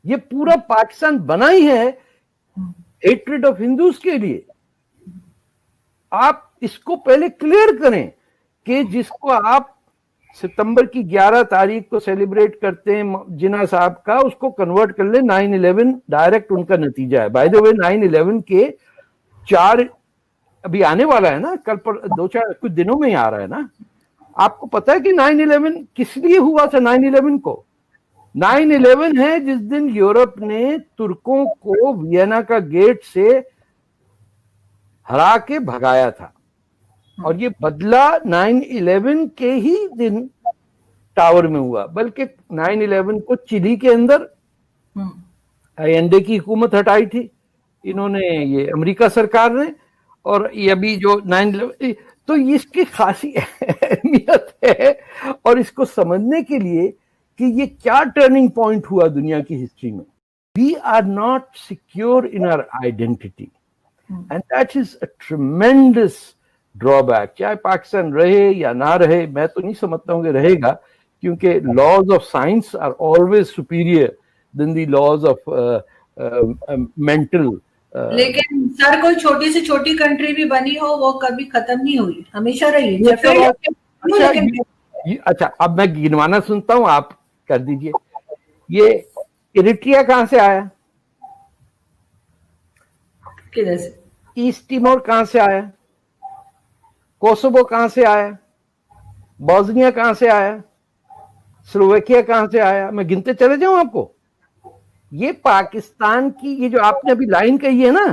یہ پورا پاکستان بنا ہی ہے ہیٹریڈ آف ہندوز کے لیے. آپ اس کو پہلے کلیئر کریں کہ جس کو آپ ستمبر کی 11 تاریخ کو سیلیبریٹ کرتے ہیں جناح صاحب کا, اس کو کنورٹ کر لیں 9/11 ڈائریکٹ ان کا نتیجہ ہے. بائی دا وے 9/11 کے 4 ابھی آنے والا ہے نا, کل پر 2-4 کچھ دنوں میں ہی آ رہا ہے نا. آپ کو پتا ہے کہ 9/11 کس لیے ہوا تھا؟ 9/11 کو 9/11 ہے جس دن یورپ نے ترکوں کو وینا کا گیٹ سے ہرا کے بھگایا تھا, اور یہ بدلہ 9/11 کے ہی دن ٹاور میں ہوا. بلکہ 9/11 کو چلی کے اندر اینڈے کی حکومت ہٹائی تھی انہوں نے, یہ امریکہ سرکار نے. اور یہ ابھی جو 9/11 تو اس کی خاصی اہمیت ہے, اور اس کو سمجھنے کے لیے کہ یہ کیا ٹرننگ پوائنٹ ہوا دنیا کی ہسٹری میں. We are not secure in our identity and that is a tremendous drawback. چاہے پاکستان رہے یا نہ رہے, میں تو نہیں سمجھتا ہوں کہ رہے گا, کیونکہ laws of science are always superior than the laws of mental. لیکن سر کوئی چھوٹی سے چھوٹی کنٹری بھی بنی ہو وہ کبھی ختم نہیں ہوئی, ہمیشہ رہی ہے. اچھا اب میں گنوانا سنتا ہوں, آپ کر دیجئے. یہ ایریٹریا کہاں سے آیا؟ کدھر سے؟ ایسٹ ٹیمور کہاں سے آیا؟ کوسوو کہاں سے آیا؟ بوسنیا کہاں سے آیا؟ سلوواکیہ کہاں سے آیا؟ میں گنتے چلے جاؤں آپ کو. یہ پاکستان کی یہ جو آپ نے ابھی لائن کہی ہے نا,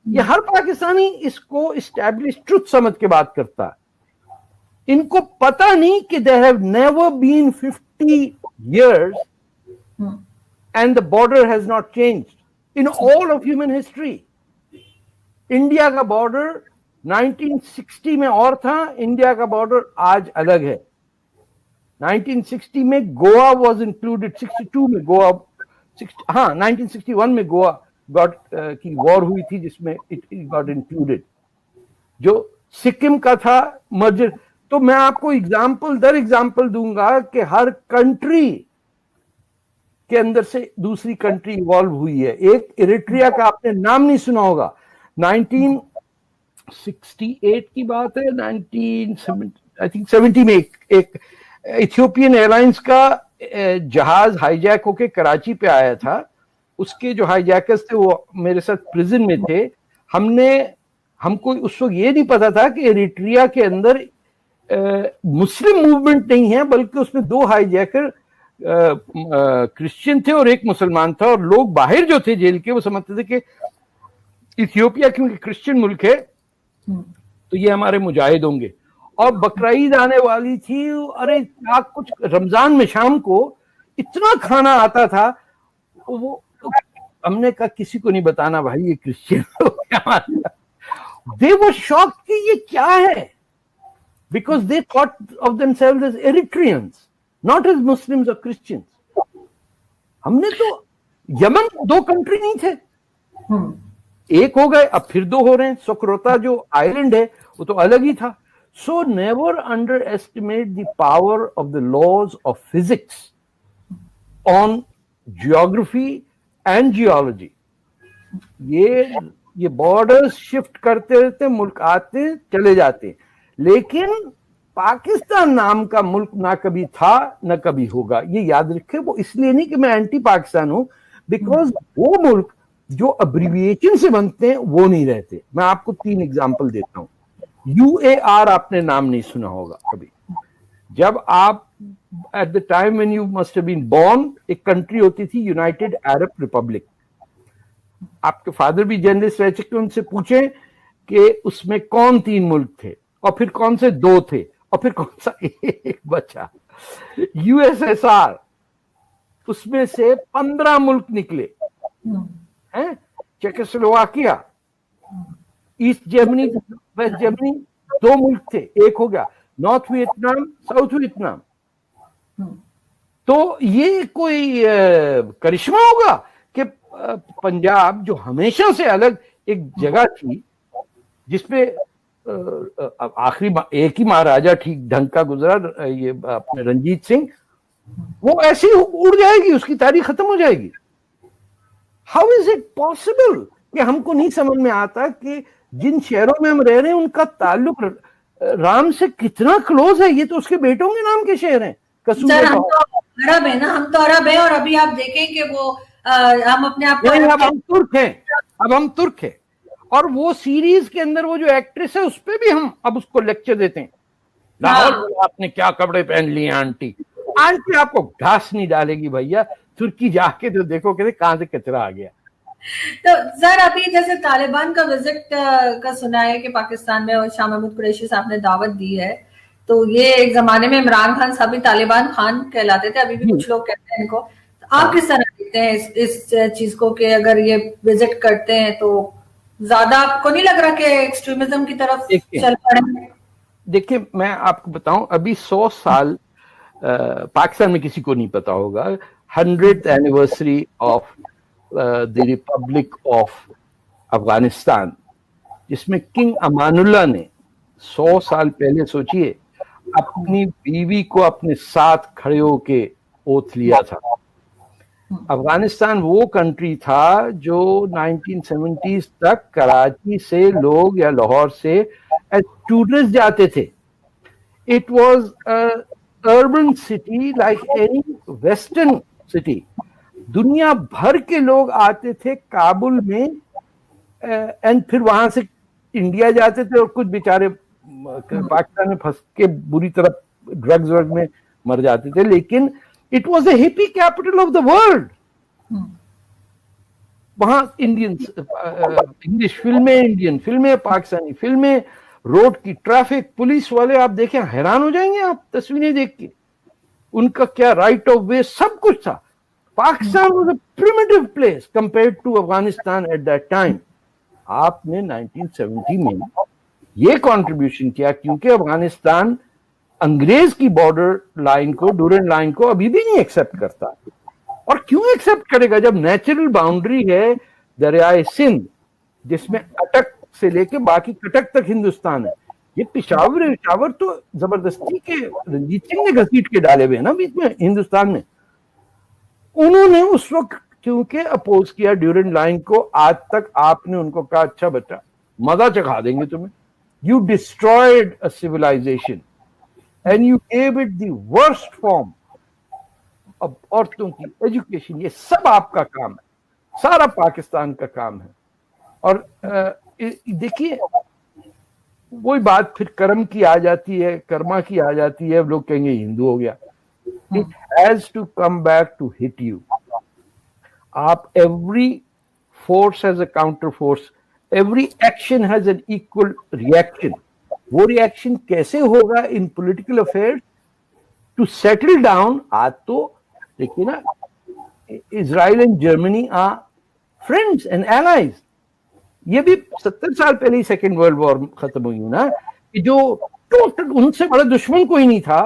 یہ ہر پاکستانی اس کو اسٹیبلش ٹروتھ سمجھ کے بات کرتا ہے. ان کو پتہ نہیں کہ there have never been 50 years and the border has not changed in all of human history. India کا بارڈر 1960 میں اور تھا, انڈیا کا بارڈر آج الگ ہے. 1960 میں گوا واز انکلوڈیڈ, 62 میں گوا, ہاں 1961 میں گوا کی وار ہوئی تھی جس میں اٹ گاٹ انکلوڈیڈ. جو سکم کا تھا مرجر. تو میں آپ کو ایگزامپل در ایگزامپل دوں گا کہ ہر کنٹری کے اندر سے دوسری کنٹری ایوالو ہوئی ہے. ایک ایریٹریا کا آپ نے نام نہیں سنا ہوگا, 1968 کی بات ہے, 1970 میں ایک ایتھیوپین ایئر لائنز کا جہاز ہائی جیک ہو کے کراچی پہ آیا تھا. اس کے جو ہائی جیکرز تھے وہ میرے ساتھ پریزن میں تھے. ہم کو اس وقت یہ نہیں پتا تھا کہ ایریٹریا کے اندر مسلم موومنٹ نہیں ہے, بلکہ اس میں 2 ہائی جیکر کرسچین تھے اور ایک مسلمان تھا. اور لوگ باہر جو تھے جیل کے وہ سمجھتے تھے کہ ایتھیوپیا کیونکہ کرسچین ملک ہے تو یہ ہمارے مجاہد ہوں گے. اور بقرعید آنے والی تھی, ارے کیا کچھ رمضان میں شام کو اتنا کھانا آتا تھا, وہ ہم نے کہا کسی کو نہیں بتانا بھائی یہ کرسچین. they were shocked کہ یہ کیا ہے, because they thought of themselves as Eritreans, not as Muslims or Christians. ہم نے تو یمن 2 کنٹری نہیں تھے, ایک ہو گئے, اب پھر 2 ہو رہے ہیں. سکروتا جو آئیلینڈ ہے وہ تو الگ ہی تھا. So never underestimate the power of the laws of physics on geography and geology. یہ بارڈرز شفٹ کرتے رہتے, ملک آتے چلے جاتے, لیکن پاکستان نام کا ملک نہ کبھی تھا نہ کبھی ہوگا. یہ یاد رکھے. وہ اس لیے نہیں کہ میں اینٹی پاکستان ہوں, بیکاز وہ ملک جو ابریویشن سے بنتے ہیں وہ نہیں رہتے. میں آپ کو 3 ایگزامپل دیتا ہوں. UAR آپ نے نام نہیں سنا ہوگا کبھی. جب آپ at the time when you must have been born, ایک کنٹری ہوتی تھی یونائٹیڈ عرب ریپبلک. آپ کے فادر بھی جرنلسٹ رہ چکے, ان سے پوچھیں کہ اس میں کون 3 ملک تھے, اور پھر کون سے 2 تھے, اور پھر کون سا ایک بچا. USSR, اس میں سے 15 ملک نکلے. چیکوسلوواکیا, ایسٹ جرمنی, ویسٹ جرمنی, 2 ملک تھے, ایک ہو گیا. North Vietnam, south Vietnam. تو یہ کوئی کرشمہ ہوگا کہ پنجاب جو ہمیشہ سے الگ ایک جگہ تھی جس پہ آخری ایک ہی مہاراجا ٹھیک ڈھنگ کا گزرا, یہ اپنے رنجیت سنگھ, وہ ایسی اڑ جائے گی, اس کی تاریخ ختم ہو جائے گی. हाउ इज इट पॉसिबल कि हमको नहीं समझ में आता कि जिन शहरों में हम रह रहे हैं उनका ताल्लुक राम से कितना क्लोज है। ये तो उसके बेटों के नाम के शहर हैं। सर हम तो अरब है ना, हम तो अरब है, और अभी आप देखें कि वो हम अपने आप को अब हम तुर्क हैं, अब हम तुर्क हैं। और वो सीरीज के अंदर वो जो एक्ट्रेस है उस पर भी हम अब उसको लेक्चर देते हैं, लाहौर में आपने क्या कपड़े पहन लिए आंटी। आंटी आपको घास नहीं डालेगी भैया, तुर्की जाके तो देखो कहते कहां से कचरा आ गया। तो सर अभी जैसे तालिबान का विजिट का सुना है कि पाकिस्तान में, और शाह महमूद कुरैशी साहब ने दावत दी है, तो ये एक जमाने में इमरान खान साहब भी तालिबान खान कहलाते थे, अभी भी कुछ लोग कहते हैं इनको। तो आप किस तरह देखते हैं इस चीज को कि अगर ये विजिट करते हैं तो ज्यादा आपको नहीं लग रहा कि एक्सट्रीमिज्म की तरफ चल पड़े? देखिए मैं आपको बताऊं, अभी 100 साल पाकिस्तान में किसी को नहीं पता होगा 100th anniversary of the Republic of Afghanistan, जिसमें किंग अमानुल्लाह ने 100 साल पहले, सोचिए, अपनी बीवी को अपने साथ खड़े होके ओथ लिया था। अफगानिस्तान वो कंट्री था जो 1970s तक कराची से लोग या लाहौर से एज टूरिस्ट जाते थे। It was a urban city like any western city. दुनिया भर के लोग आते थे काबुल में, एंड फिर वहां से इंडिया जाते थे, और कुछ बेचारे पाकिस्तान में फंस के बुरी तरह ड्रग्स वर्ग में मर जाते थे। लेकिन it was the hippie capital of the world. वहां इंग्लिश फिल्में, इंडियन फिल्में, पाकिस्तानी फिल्में, रोड की ट्रैफिक, पुलिस वाले, आप देखें हैरान हो जाएंगे आप तस्वीरें देख के। उनका क्या राइट ऑफ वे, सब कुछ था। Pakistan was a primitive place compared to Afghanistan at that time. आपने 1970 में ये कंट्रीब्यूशन किया क्योंकि अफगानिस्तान अंग्रेज की बॉर्डर लाइन को, डूरेंट लाइन को अभी भी नहीं एक्सेप्ट करता। और क्यों एक्सेप्ट करेगा जब नेचुरल बाउंड्री है दरियाए सिंध, जिसमें अटक से लेके बाकी कटक तक हिंदुस्तान है। ये पिशावर तो जबरदस्ती के रंजीत सिंह ने घसीट के डाले हुए हैं ना बीच में हिंदुस्तान में। उन्होंने उस वक्त क्योंकि अपोज किया ड्यूरेंट लाइन को, आज तक आपने उनको कहा अच्छा बच्चा मजा चखा देंगे तुम्हें। You destroyed a civilisation and you gave it the worst form. अब औरतों की एजुकेशन, ये सब आपका काम है, सारा पाकिस्तान का काम है। और देखिए वही बात फिर कर्म की आ जाती है, कर्मा की आ जाती है, लोग कहेंगे हिंदू हो गया। It has to come back to hit you. आप every force has a counter force, every action has an equal reaction. वो रिएक्शन कैसे होगा in political affairs to settle down? आज तो देखिए ना, Israel and Germany are friends and allies. ये भी 70 साल पहले ही सेकेंड वर्ल्ड वॉर खत्म हुई ना, कि जो टोटल उनसे बड़ा दुश्मन कोई नहीं था।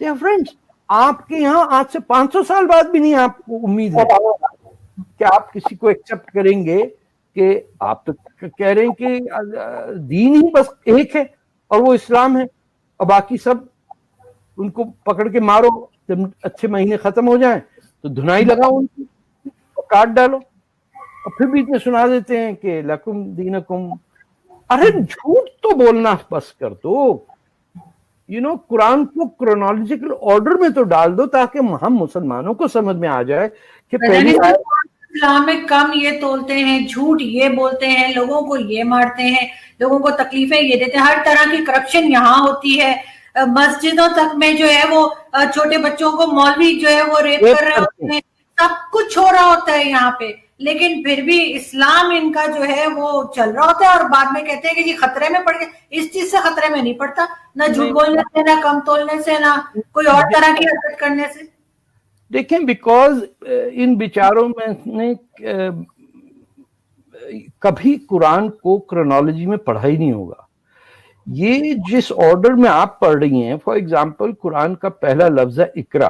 They are friends. आपके यहाँ आज से 500 साल बाद भी नहीं आपको उम्मीद है कि आप किसी को एक्सेप्ट करेंगे कि आप तो कह रहे हैं कि दीन ही बस एक है और वो इस्लाम है, और बाकी सब उनको पकड़ के मारो, जब अच्छे महीने खत्म हो जाएं तो धुनाई लगाओ उनकी और काट डालो, और फिर बीच में सुना देते हैं कि लकुम दीनकुम। अरे झूठ तो बोलना बस कर दो। कुरान को क्रोनोलॉजिकल ऑर्डर में तो डाल दो ताकि हम मुसलमानों को समझ में आ जाए कि पहली इस्लाम में कम ये तोलते हैं, झूठ ये बोलते हैं, लोगों को ये मारते हैं, लोगों को तकलीफें ये देते हैं, हर तरह की करप्शन यहाँ होती है। मस्जिदों तक में जो है वो छोटे बच्चों को मौलवी जो है वो रेप कर रहे होते हैं, सब कुछ हो रहा होता है यहाँ पे, लेकिन फिर भी इस्लाम इनका जो है वो चल रहा होता है। और बाद में कहते हैं कि जी खतरे में पड़ गए। इस चीज से खतरे में नहीं पड़ता, ना झूठ बोलने से, ना कम तोलने से, ना कोई और तरह की हरकत करने से। देखें, बिकॉज इन बिचारों में ने कभी कुरान को क्रोनोलॉजी में पढ़ा ही नहीं होगा। ये जिस ऑर्डर में आप पढ़ रही हैं, फॉर एग्जाम्पल कुरान का पहला लफ्ज है इकरा।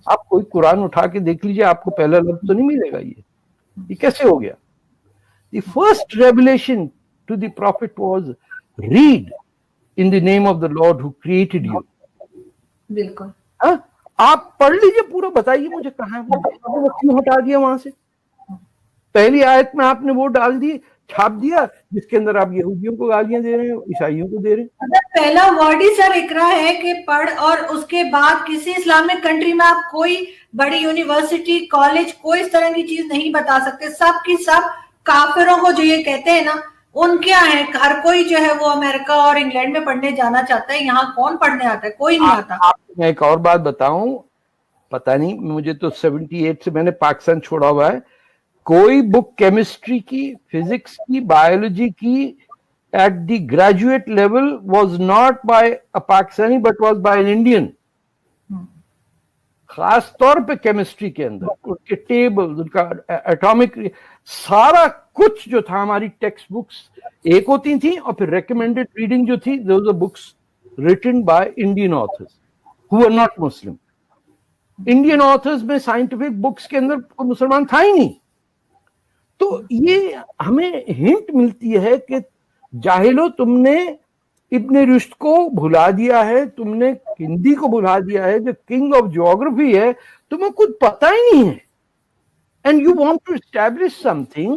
आप कोई कुरान उठा के देख लीजिए, आपको पहला लफ्ज तो नहीं मिलेगा। ये कैसे हो गया? The first revelation to the prophet was read in the name of the lord who created you. बिल्कुल। आप पढ़ लीजिए पूरा, बताइए मुझे कहाँ है, क्यों हटा दिया वहां से? पहली आयत में आपने वो डाल दी, छाप दिया, जिसके अंदर आप यहूदियों को गालियां दे रहे हैं, ईसाइयों को दे रहे हैं। अगर पहला वर्ड ही सर इकरा है कि पढ़, और उसके बाद किसी इस्लामिक कंट्री में आप कोई बड़ी यूनिवर्सिटी, कॉलेज, कोई इस तरह की चीज नहीं बता सकते। सब की सब काफिरों को जो ये कहते हैं ना, उनके यहाँ है। हर कोई जो है वो अमेरिका और इंग्लैंड में पढ़ने जाना चाहता है, यहाँ कौन पढ़ने आता है? कोई नहीं आता। आपको मैं एक और बात बताऊं, पता नहीं, मुझे तो 78 से मैंने पाकिस्तान छोड़ा हुआ है, कोई बुक केमिस्ट्री की, फिजिक्स की, बायोलॉजी की at the graduate level was not by a Pakistani but was by an Indian. खास तौर पे केमिस्ट्री के अंदर उनके टेबल, उनका एटॉमिक, सारा कुछ जो था, हमारी टेक्स्ट बुक्स एक होती थी और फिर रेकमेंडेड रीडिंग जो थी, those are books written by Indian authors who are not Muslim. Indian authors में साइंटिफिक बुक्स के अंदर कोई मुसलमान था ही नहीं। तो ये हमें हिंट मिलती है कि जाहिलो, तुमने इब्ने रुश्द को भुला दिया है, तुमने हिंदी को भुला दिया है, जो किंग ऑफ ज्योग्राफी है, तुम्हें कुछ पता ही नहीं है। And you want to establish something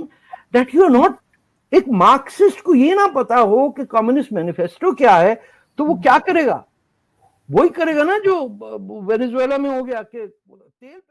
that you are not. एक मार्क्सिस्ट को ये ना पता हो कि कम्युनिस्ट मैनिफेस्टो क्या है, तो वो क्या करेगा? वही करेगा ना जो वेनेजुएला में हो गया कि तेल